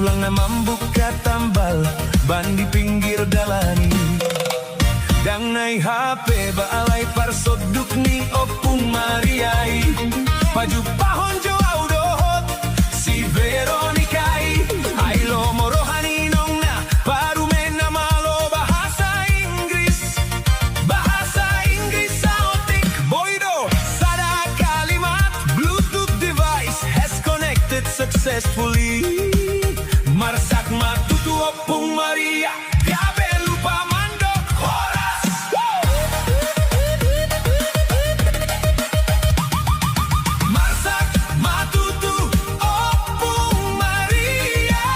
tulang na membuka tambal ban di pinggir dalani. Dangai HP baalay parsoduk ni opung mariay. Paju pahon jo audohot si Veronicay. Ay lomorohan inong na parumen na malo bahasa Inggris. Bahasa Inggris sa otik boydo. Sada kalimat Bluetooth device has connected successfully. Marsak matutu opung Maria. Gabe lupa mandok horas. Marsak matutu opung Maria.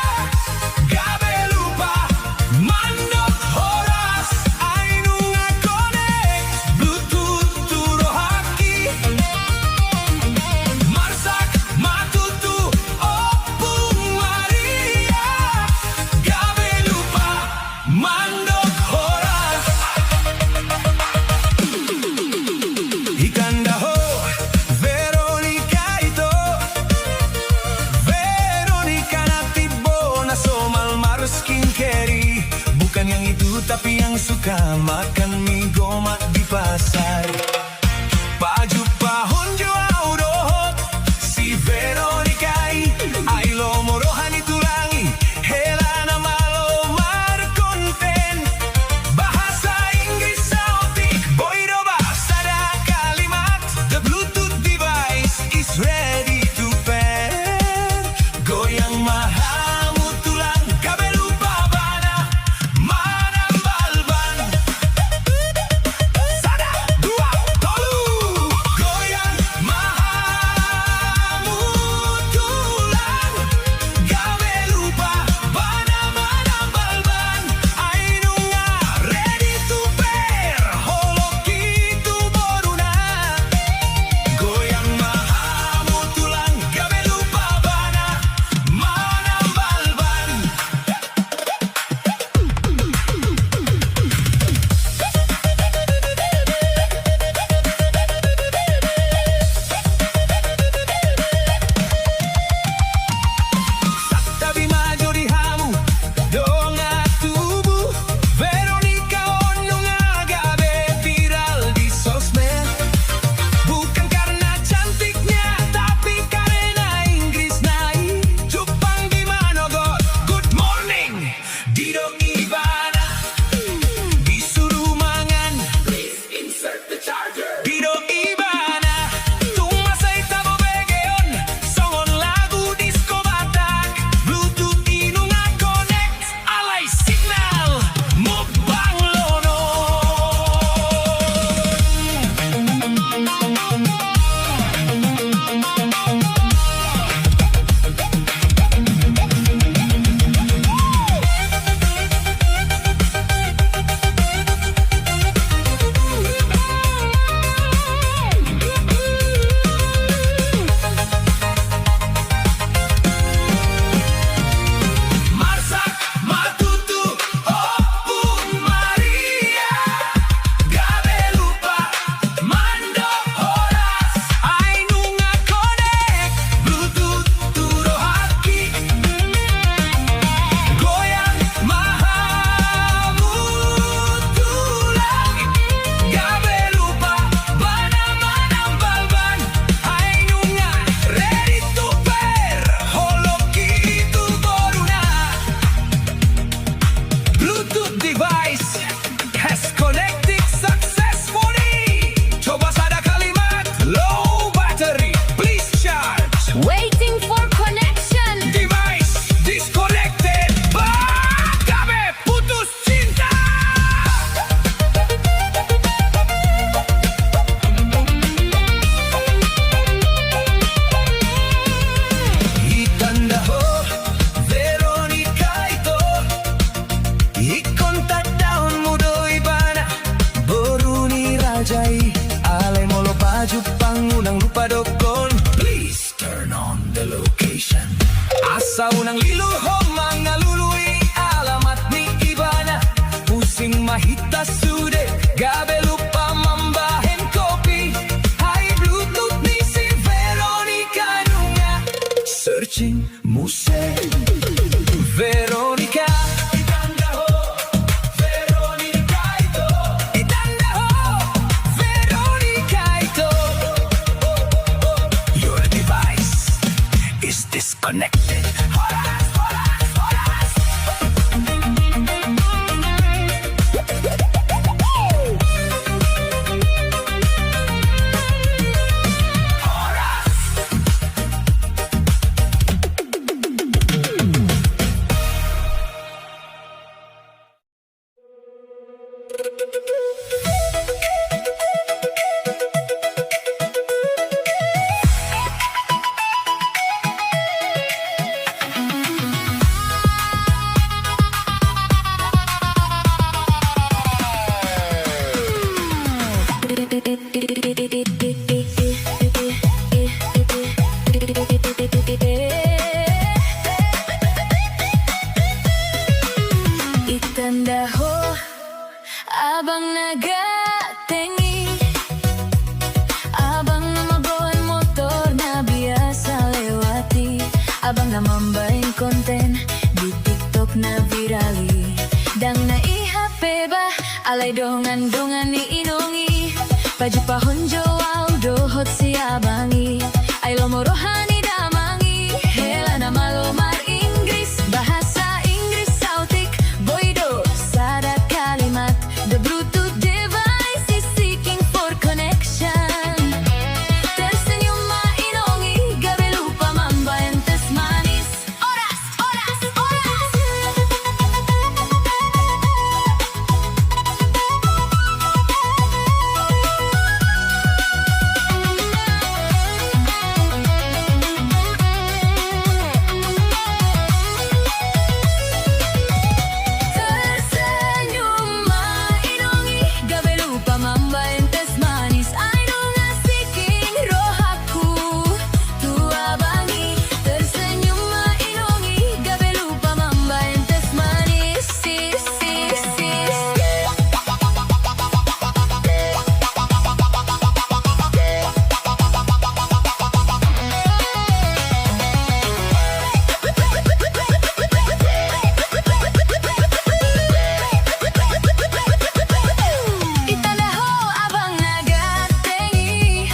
Gabe lupa mandok horas. Ainu nga connect Bluetooth turo haki. Marsak matutu opung Maria. Gabe lupa mandok horas. Ikanda ho Veronica ito. Veronica na tibo na somal skincare. Bukan yang itu tapi yang suka makan mie gomak di pasar. Paju pahon jo audohot si Veronica. Ay lomorohan itulangi hela na malo mar konten. Bahasa Inggris sa otik boydo ba sada kalimat. The Bluetooth device is ready to pair. Goyang mahamut tulang gabe lupa bana manambalban. Sada dua tolu. Goyang mahamut tulang gabe lupa bana manambalban. Ainu nga ready to pair. Holoki tu boruna. Goyang mahamut tulang gabe lupa bana manambalban. Tabi maju di hamu donga tubuh Veronica ono nga gabe viral di sosmed. Bukan karena cantiknya tapi karena Inggris nai. Jupang di manogot good morning Dido Ibana. Disuruh mangan please insert the charger. Dido Ibana tumasay tabo begeon songon lagu disco Batak. Bluetooth inu nga connect alay signal mukbang lono. Marsak matutu opung Maria. Gabe lupa mandok horas. Ainu nga connect Bluetooth turo haki. Goyang mahamut tulang gabe lupa bana manambalban. Ainu nga ready to pair. Holoki itu boruna. Bluetooth device has connected successfully. Coba sada kalimat low battery please charge. Waiting for connection. Device disconnected. Gabe putus cinta. Itanda ho Veronica ito. Ikontak daun mudo ibana. Boruni rajai. Alay molo paju pangunang lupa dokon. Please turn on the location. Asa unang liluho mga lului. Alamat ni Ibana. Pusing mahita sude. Gabe lupa mambahen kopi. Hai Bluetooth ni si Veronica nunga. Searching musik Veronica, itanda ho, Veronica ito. Itanda ho, Veronica ito. Your device is disconnected. Horas, horas, horas. Itanda ho, abang nagatengi, abang namabuhan motor na biasa lewati, abang namambahin konten di TikTok na virali, dang naihape ba alay dongan-dongan ni inongi, paju pahonjo wow dohot si abangi, ay lomorohani damangi, hela na malomar Inggris, bahasa Inggris sautik, boido sada kalimat, the Bluetooth device is seeking for connection. Tersenyum mainongi, gabi lupa mambayan tes manis. Oras, oras, oras. Tersenyum mainongi, gabi lupa mambayan tes manis. I know nga seeking rohaku, tua bangi. Tersenyum mainongi, gabi lupa mambayan tes manis. Sis, sis, sis. Itanda ho, abang nagatengi,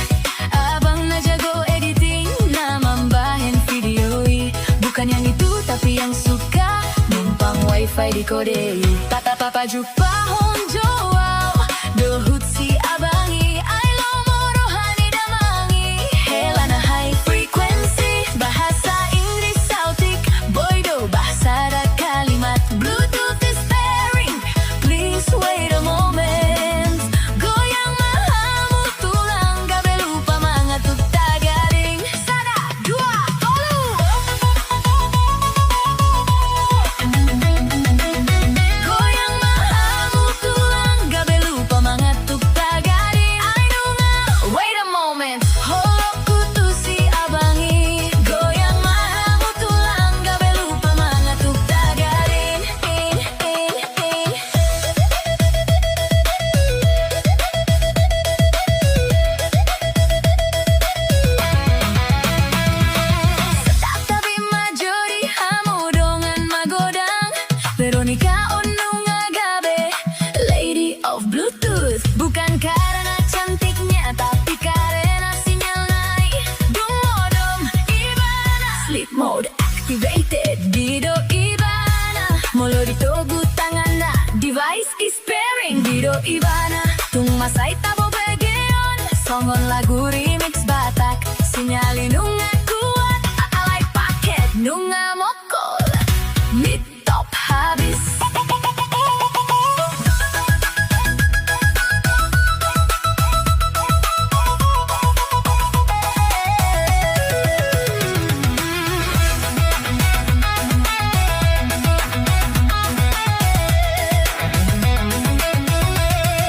abang najago editing, namambahin videoi. Bukan yang itu tapi yang suka numpang wifi di kode. Tata papa jupa honjo wow, dohut si abangi, ay lomorohani damangi, hela na high frequency, bahasa Inggris sautik, boido bahasa da kalimat, Bluetooth is pairing, please wait a moment, goyang mahamu tulang, gabi lupa mangatuk tagaring, sada, dua, tolu. Goyang mahamu tulang, gabi lupa mangatuk tagaring, I know nga, wait a moment, holoku tu si abangi, goyang mahamu tulang, gabi lupa mangatuk tagaring, in. Tapi majori hamu dongan magodang, Veronica onunga gabe, lady of Bluetooth. Bukan karena cantiknya tapi karena sinyal naik. Dumodom Ibana, sleep mode activated, Dido Ibana. Molo ditogu tangan na, device is pairing, Dido Ibana. Tung masay tabo begeon, songon lagu remix Batak. Sinyali nunga kuat, alay paket nunga mokol, mid top habis.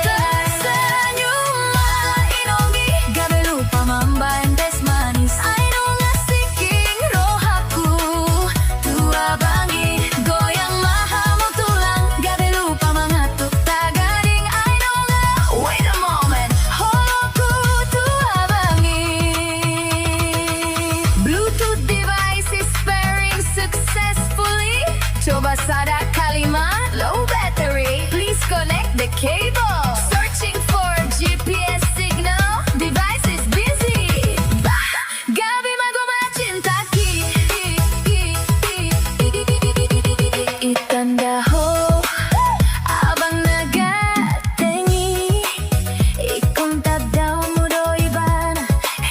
Tersenyum mainongi, gabi lupa mambayan tes manis. I know nga seeking rohaku, Sada kalimat low battery. Please connect the cable. Searching for GPS signal. Device is busy. Bah, gabi maguma cinta ki. Itanda ho abang nagatengi. Ikong tagdaw mo do iban.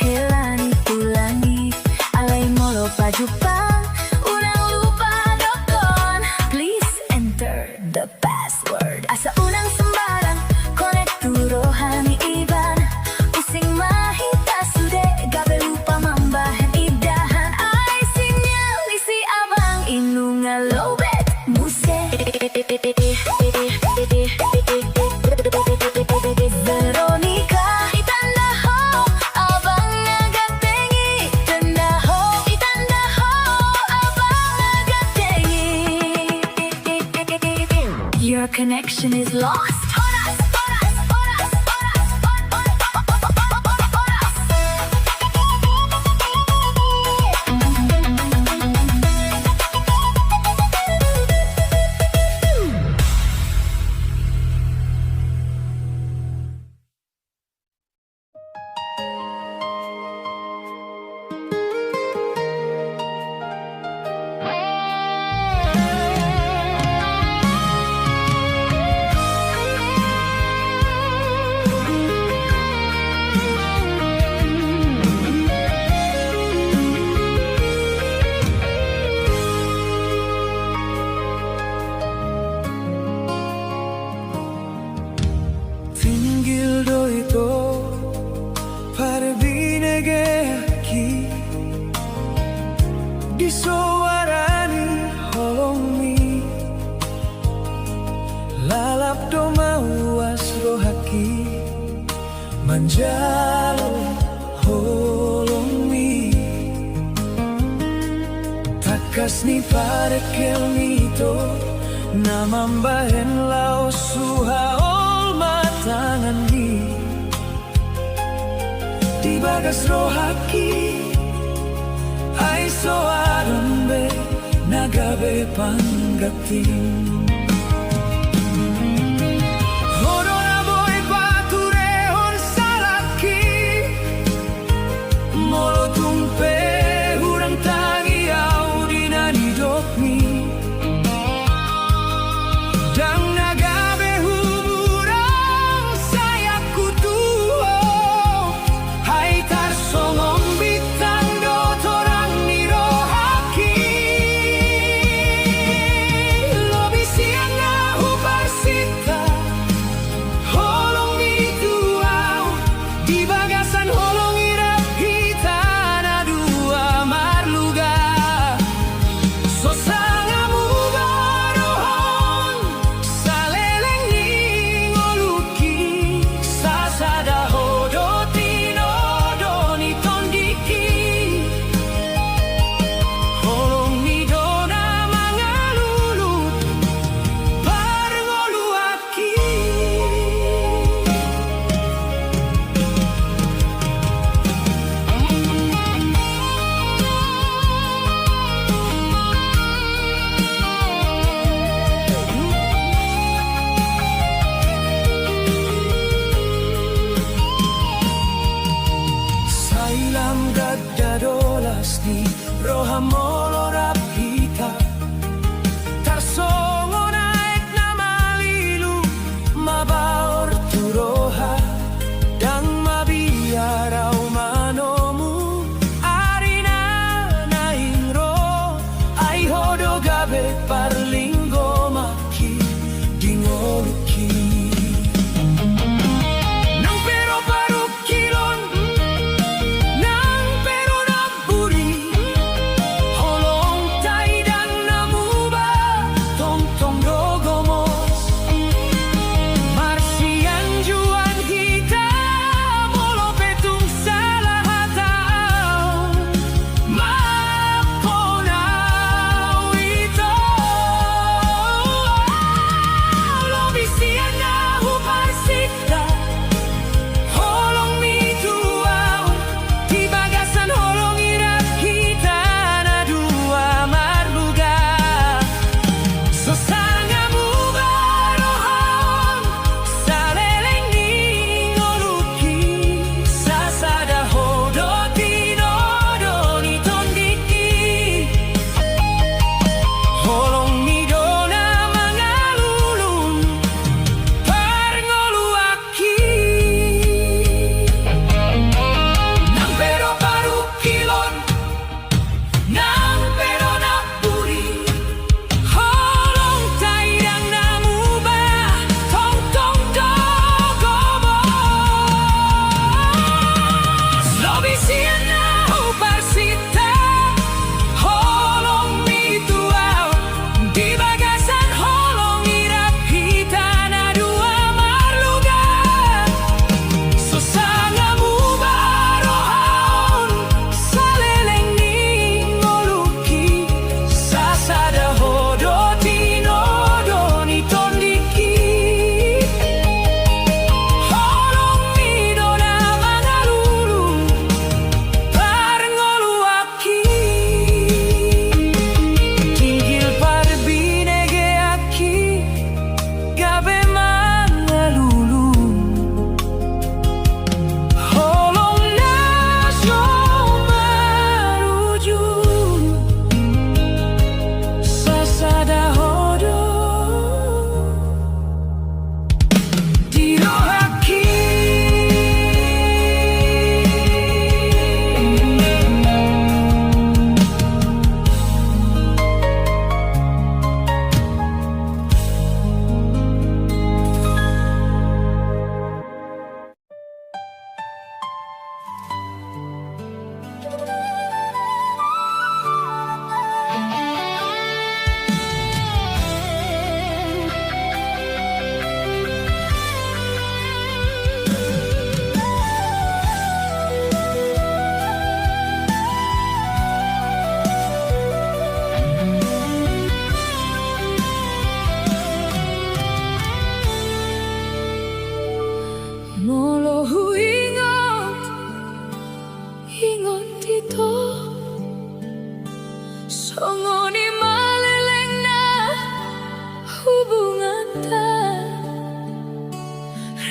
Helani ulangi. Alay molo paju pa. Unang lupa dokon. Please enter the password. Asa unang sembarang konekturohan iban. Using mahita sude gabe lupa mambahan idahan. Ay sinyal isi abang inunga lobet muse. Veronica itanda ho abang nagatengi. Tanda ho itanda ho abang nagatengi. Your connection is lost. Oras, oras, oras, oras, Tinggil do ito para binagayaki. Di suarani holomi. Lalap do mawas rohaki. Manjalo holomi. Takas ni para kelmito. Namambahen lao suha tangan ni di bagas rohaki ay soaron be nagabe panggating. Horo na boy paturehon salaki molo tumpe hurang tangi au dinanidok ni dang nagabe hurang sayak kutuho hai tar songong bitang do torang ni rohaki lobi si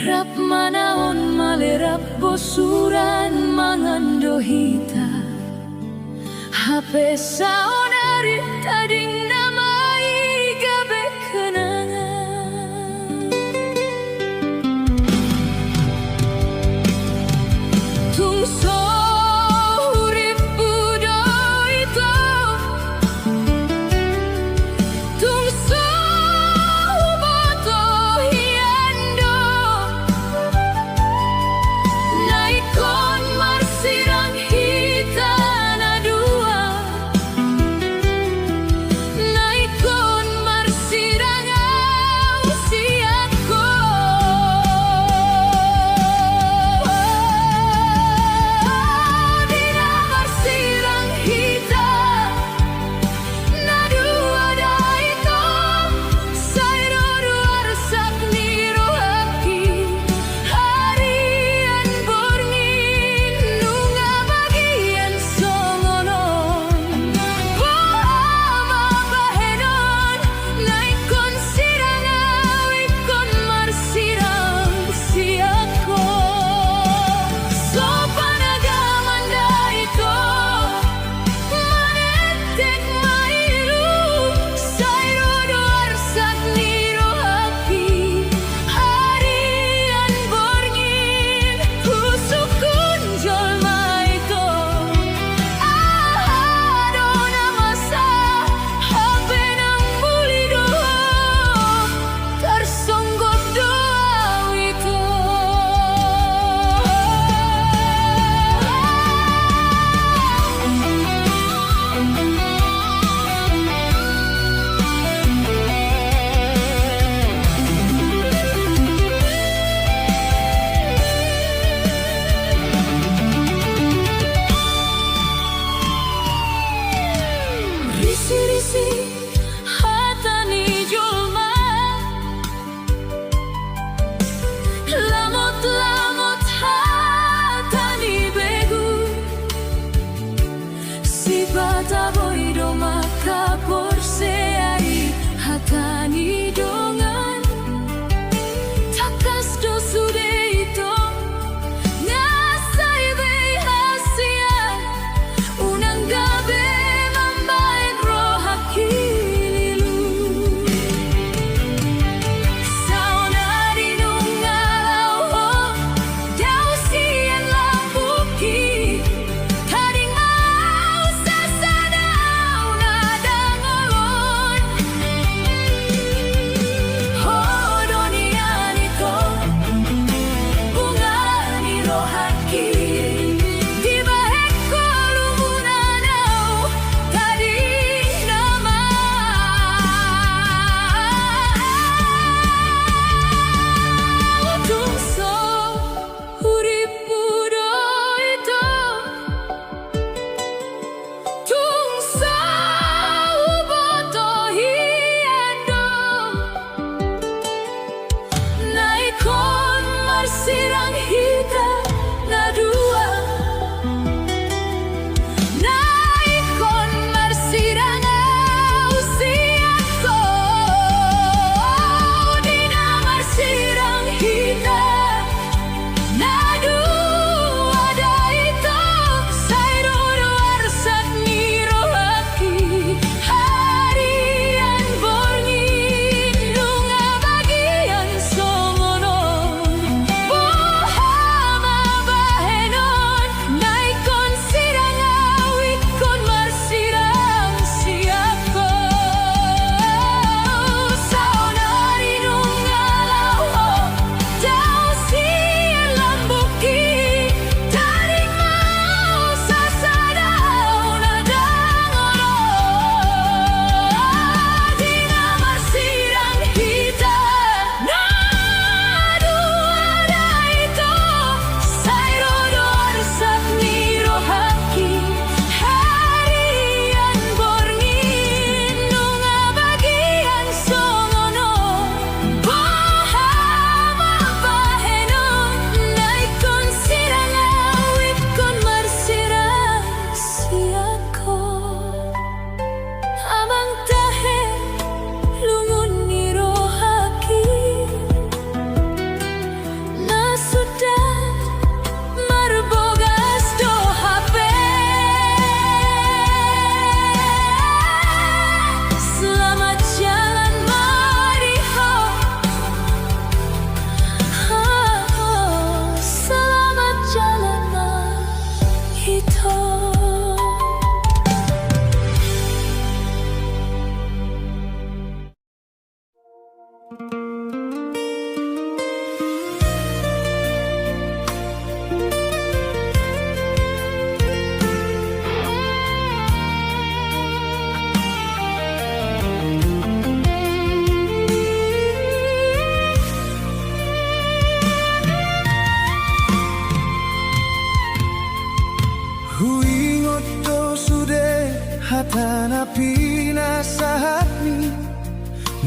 Rap manaon malerap bosuran mangandohita HP saonari tading namai gabe kenangan Tungso urip budo itu Tungso boto hiando Naikon marsirang hita na dua Naikon marsirang usiaku Dina marsirang hita na dua daito Sairo duar sak niru haki Harian borngin nunga bagian songonon Boama bahenon naikon sirang awikon marsirang siako Sopanagaman daito manetek mailu Sairo duar sak niru haki Harian borngin husukun jol maito Adona masa hape nang muli doa Tersonggok doa itu Risi-risi hatani julma Lamot-lamot hatani begu Si bata boido maka porseai hatani dongan Takas do sude ito Ngasay be hasia Unang gabi mambain rohaki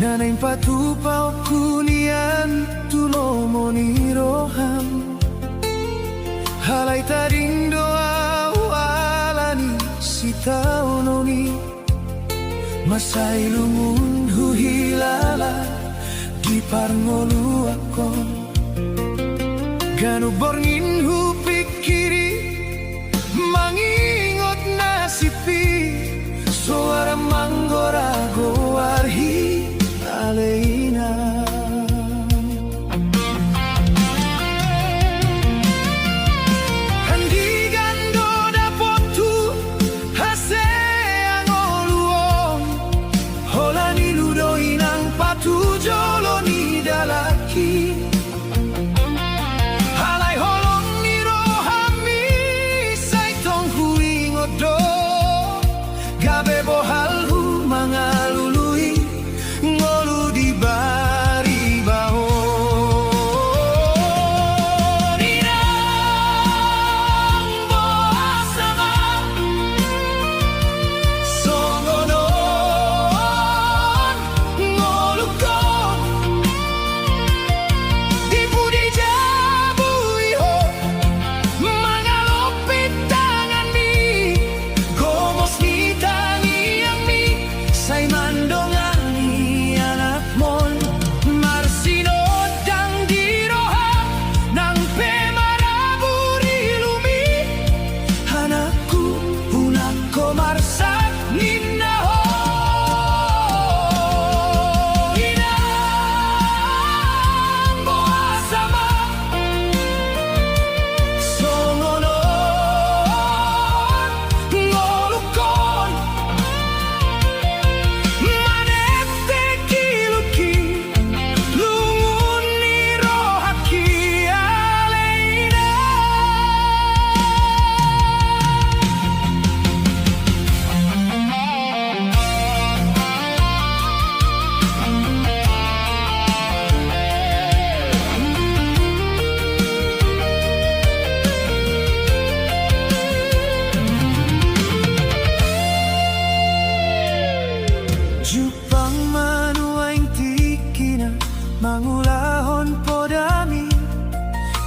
Nanay patupaw kunian tulomoni roham Halay taring doa walani sitaw noni Masay lungun huhilala di parngolu akon Ganu borngin hu pikiri mangingot nasipi Suara manggora goarhi aleina Handi gando dapotu hase angoluon Holani ludo inang patu joloni dalaki Halay holong ni rohami saitong huingodo Gabe bohal hu mangalului ngolu di bari baho Ninang boasama songonon ngolukon Di budi jabui ho mangalopit tangan mi Gomos ni tangiang mi say mandongan ni anak mon Marsinod ang diroha ng pemaraburi lumi Anakku unako marsak ninaho Inang boasama songonon ngolukon Manete kiluki lungun ni rohaki aleina Jupang manuaing tikina mangulahon podami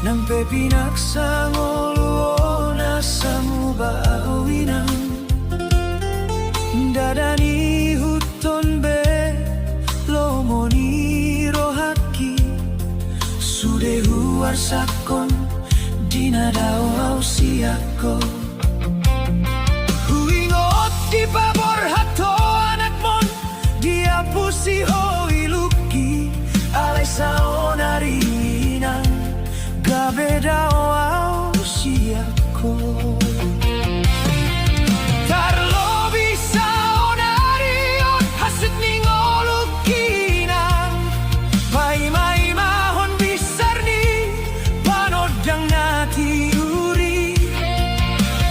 Nang pepinak sa ngoluona sa mubawinang Dadani huton be lomoni rohaki Sude huar sakon dinadaw siako Huingot di pabor hato anak mon Dia pusi hoi luki Alay saonari nang Gabe daw siako Tarlobi saonari on Hasit ni ngoluki nang Paimay mahon bisar ni Panodang natiuri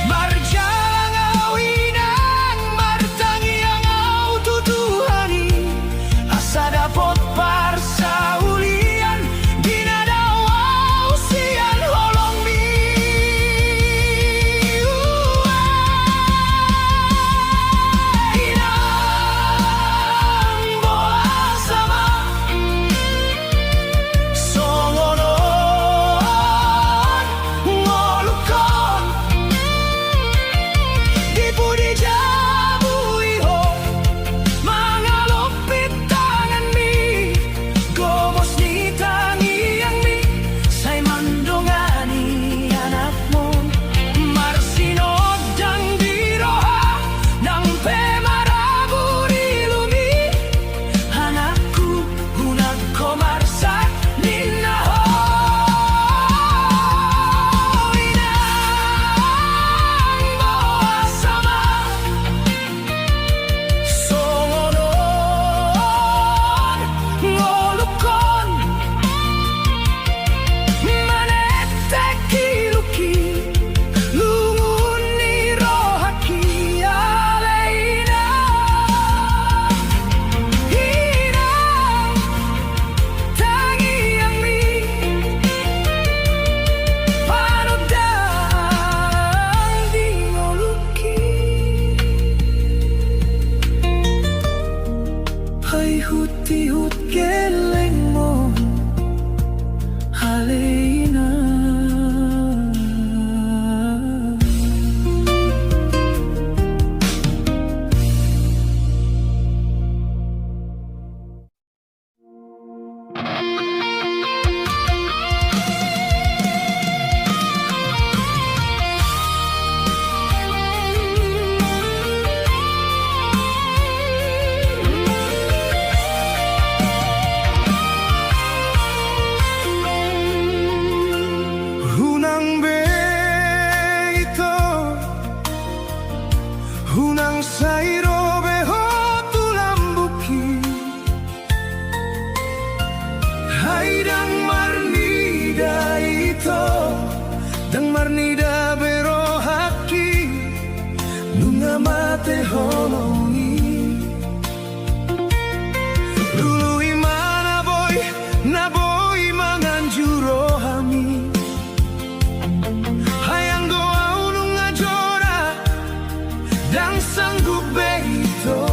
Marjalang awinang martangi ang aututuhani tihut-tihut keleng mo halina. Hunang beito, hunang sairo beho tulambuki, haidang marnida ito, dang marnida bero haki, nunga mate holongi. Lului mana boy, na boy manganjuro hami. Dan sanggup beito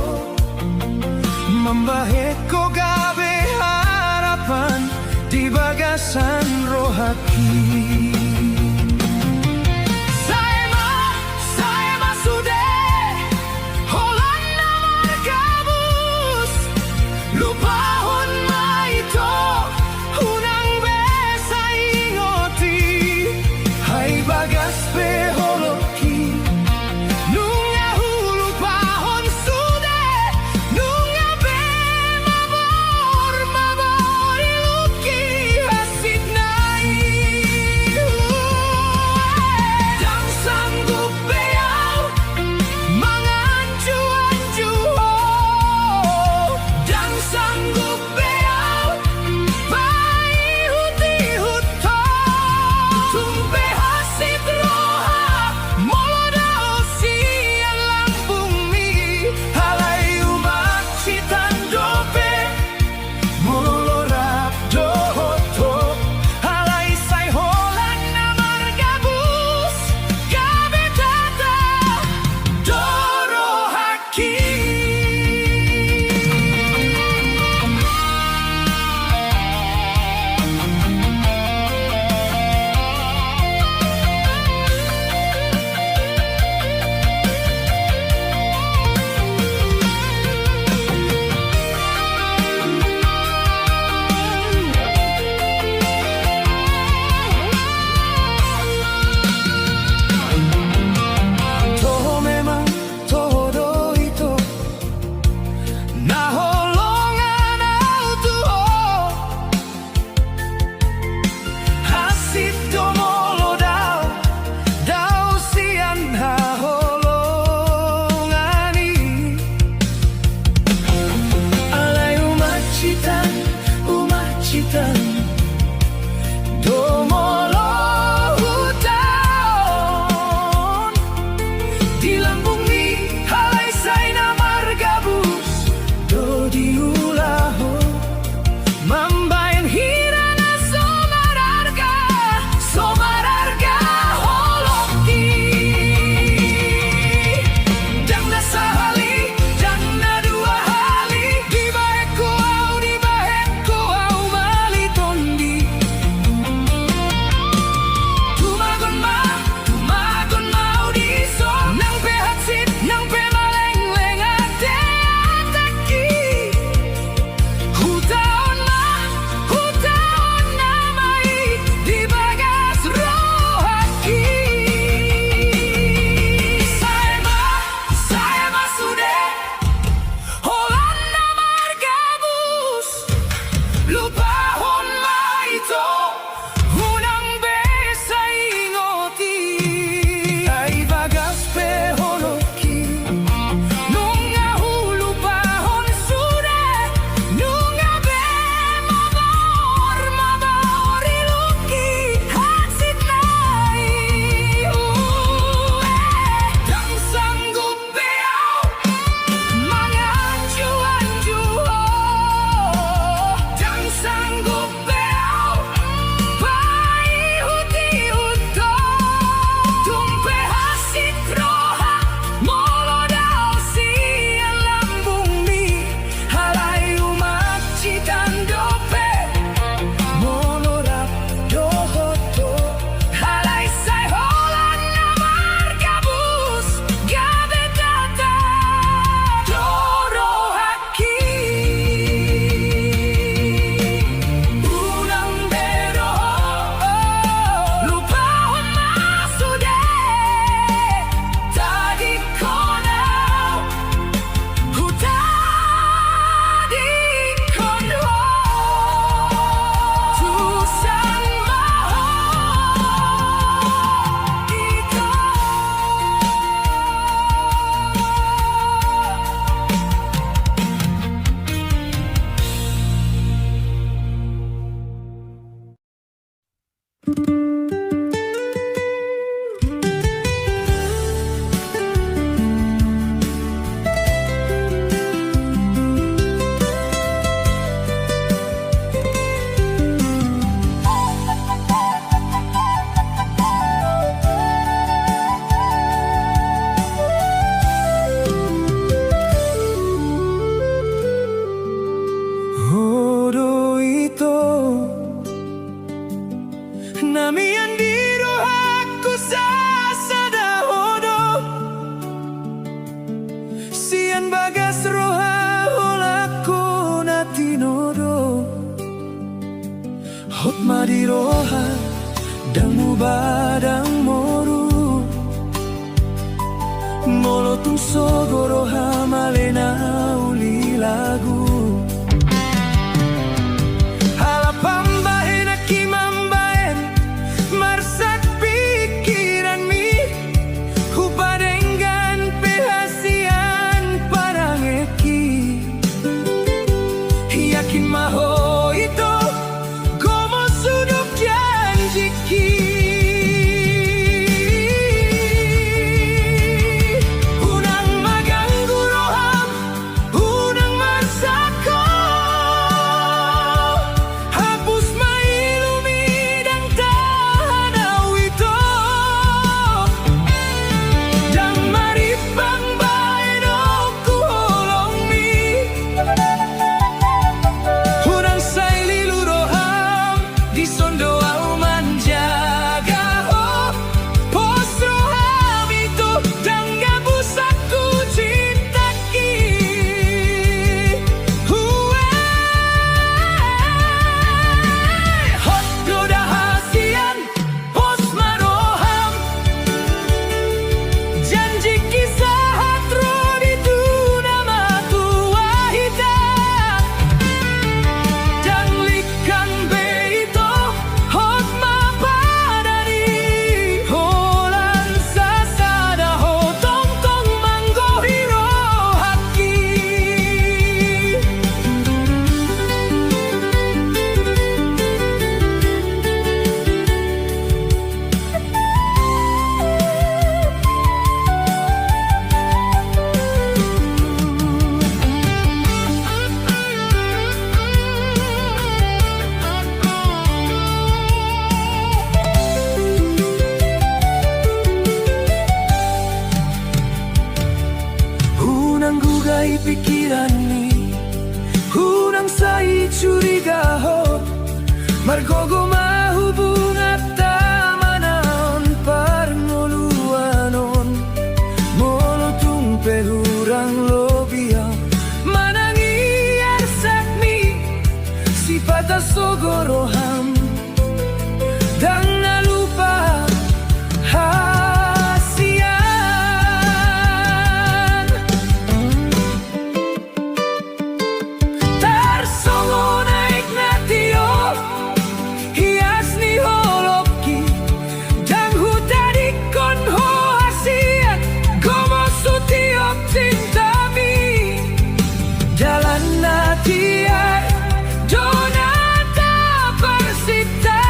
membahe ko gabe harapan di bagasan rohaki. Saya sudah holan namar kabus lupahon maito hunang besa ingoti hai bagas beholoki. Hodo ito Nami andiro aku sa sadahodo Sian bagas roha holaku natinodo Hot madiroha Dangmu badang moru Molotung sogoroha malena uli lagu Yakin maho ito Como sudok janjiki Unang maganggu roham Unang marsako Hapus mailumi dan tahanaw ito Dan maripang baino kuholong mi Sondo au manjaga ho Postro habito Dangga busaku cintaki Hot goda hasian Pos maroham Janji kisah hatro itu nama tua hitam Dan likan beito Hot mapadari Holan sasada ho tongtong manggo hiro haki Hunang gugay pikiran ni Hunang say curiga ho Margogo mahubung at tamanaon Parngoluanon Molotong pelurang lobiyaw Manangiyar sakmi Si patasogoroham Dang nalupa hasian Tarsongo naik natio Hias ni holoki Dang hutadikon ho hasian Gomo sutiop cintami Jalan natiai Donata persita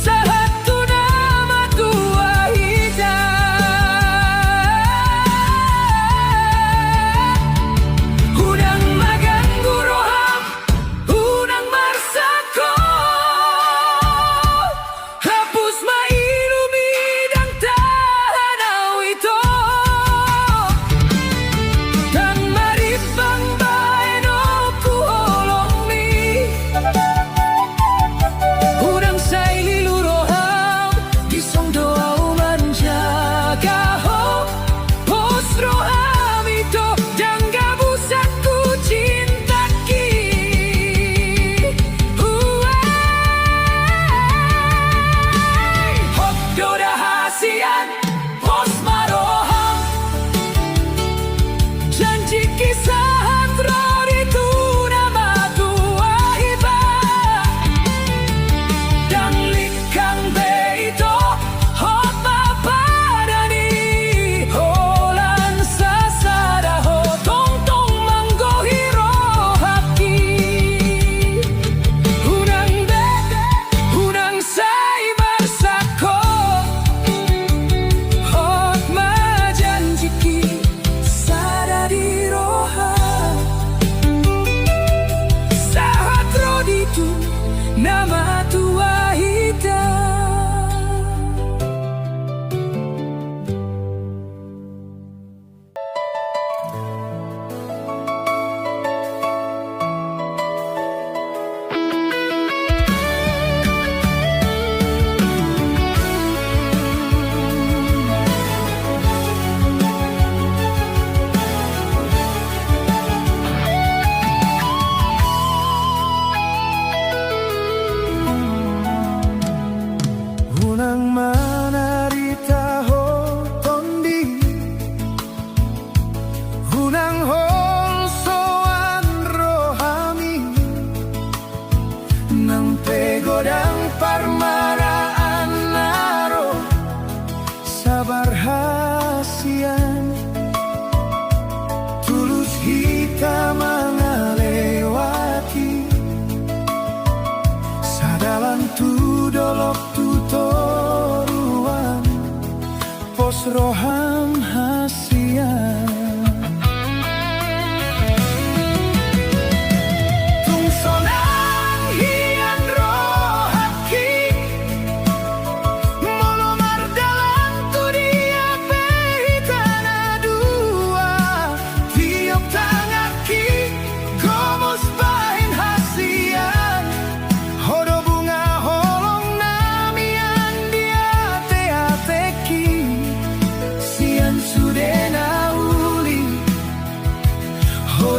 Satu nama tua hitam Unang maganggu roham Unang marsako Hapus mailumi dan tahanaw ito Dan maribang ba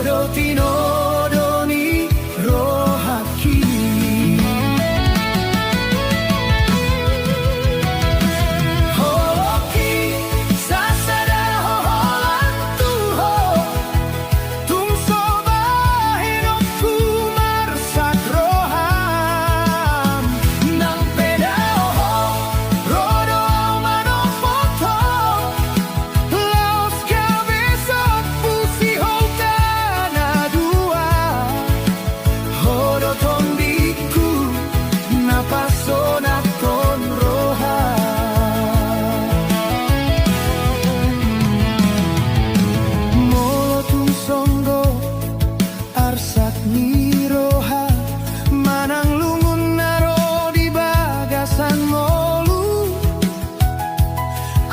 Hodo tinodoni rohaki. Holoki sasada hoholan tuho. Tung soba hidupku marsak roham. Nang pedaho rodo manopoto. Laos kabesok pusi holtana dua. Hodo tondiku napasona ton roha. Molo tung songgo arsak ni roha. Manang lungun naro di bagasan molu.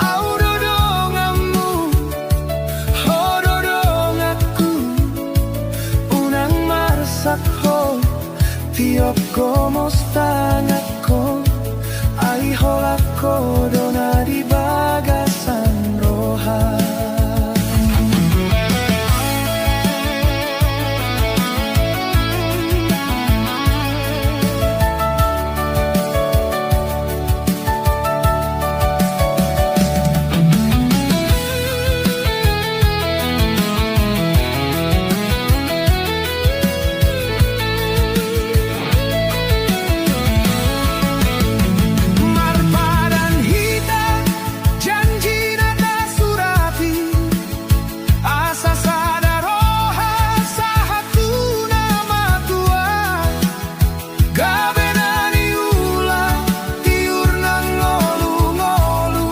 Au dodongamu, ho dodongaku. Unang marsak ho, tiop komos tangako. Ai holako dona di bagasan roha. Marpadan hitam, janji nada surati. Asa sada roha sahatu nama tua. Gabenani ulang tiur nang ngolu-ngolu.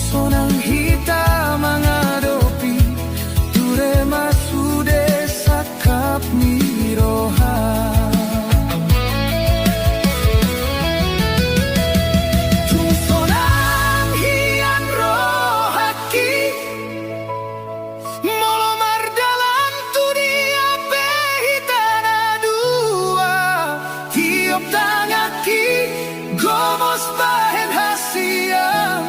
Sonang hitam mengadopi ture masude sakap miroha. Tung sonang hian rohaki. Molo mardalam tu dia behitana dua. Tiop tangaki gomos bahen hasiam.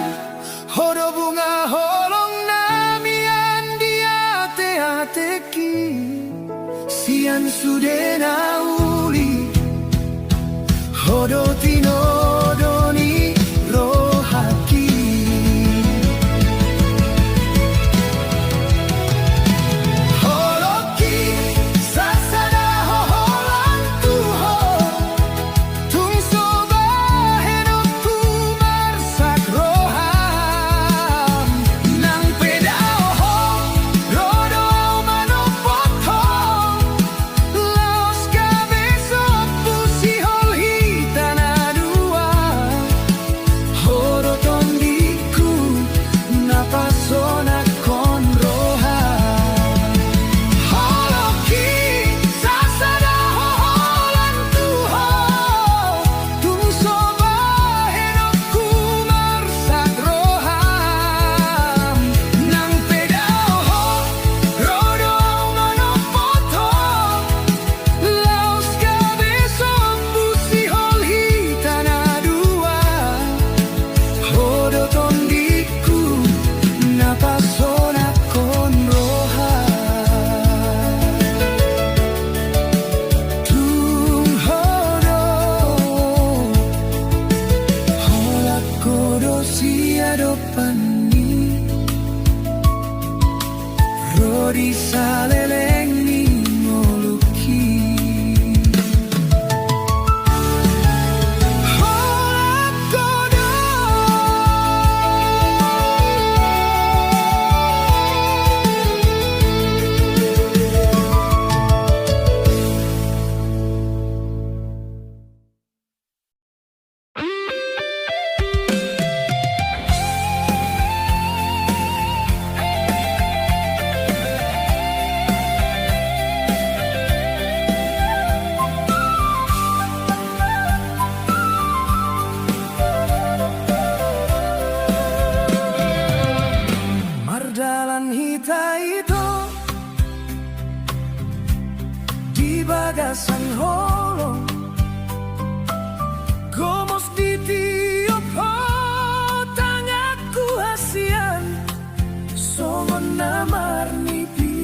Hodo bunga holong namian dia te-ateki. Sian sudena uli. Hodo tinodoni rohaki. Holoki sasada hoholan tuho. Tung soba hidupku marsak roham. Nang pedaho rodo manopoto. Laos kabesok pusi hol hitana dua. Hodo tondiku napasona kon roha. Holoki sasada hoholan tuho. Tung soba hidupku marsak roham. Nang pedaho rodo manopoto. Laos kabesok pusi hol hitana dua. Hodo tondiku napasona kon roha. Tung hodo holak kodo siado pani. Rodi saleleng ni ngoluki. Holak kodo. Mardalan hita itu di bagasan holong. Gomos di tiop ho tangaku hasian. Songon namar nipi.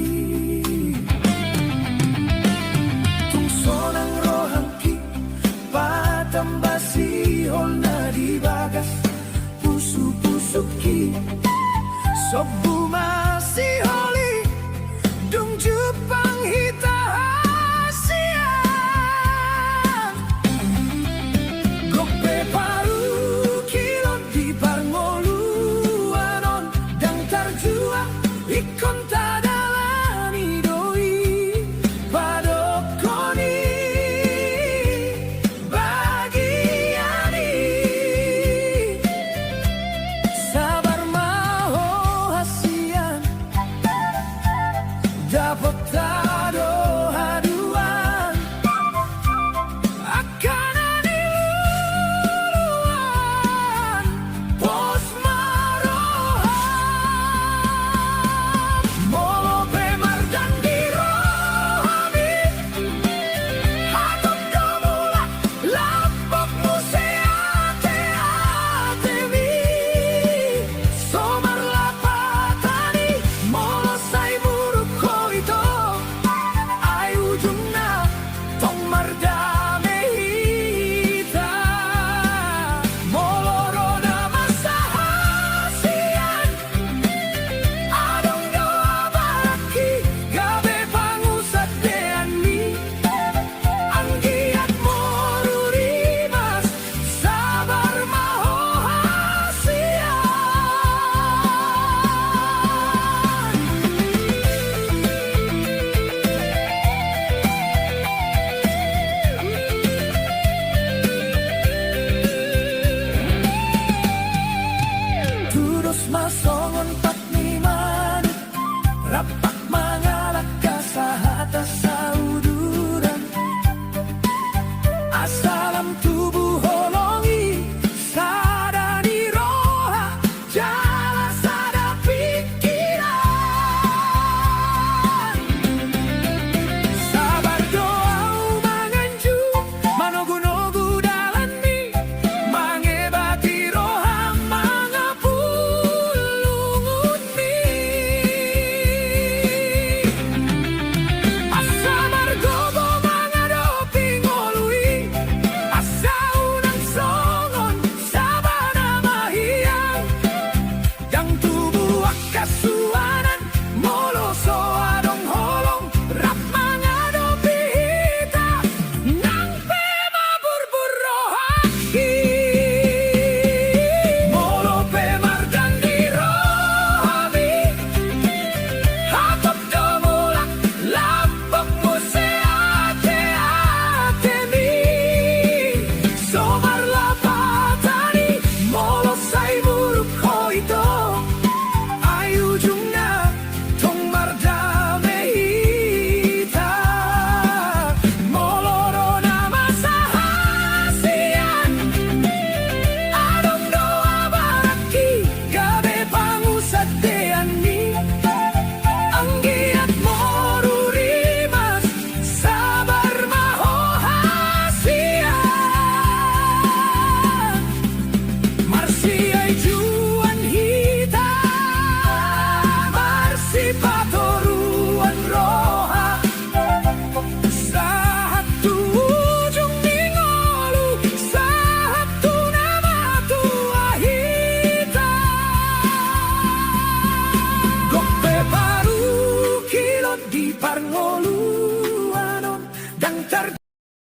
avocado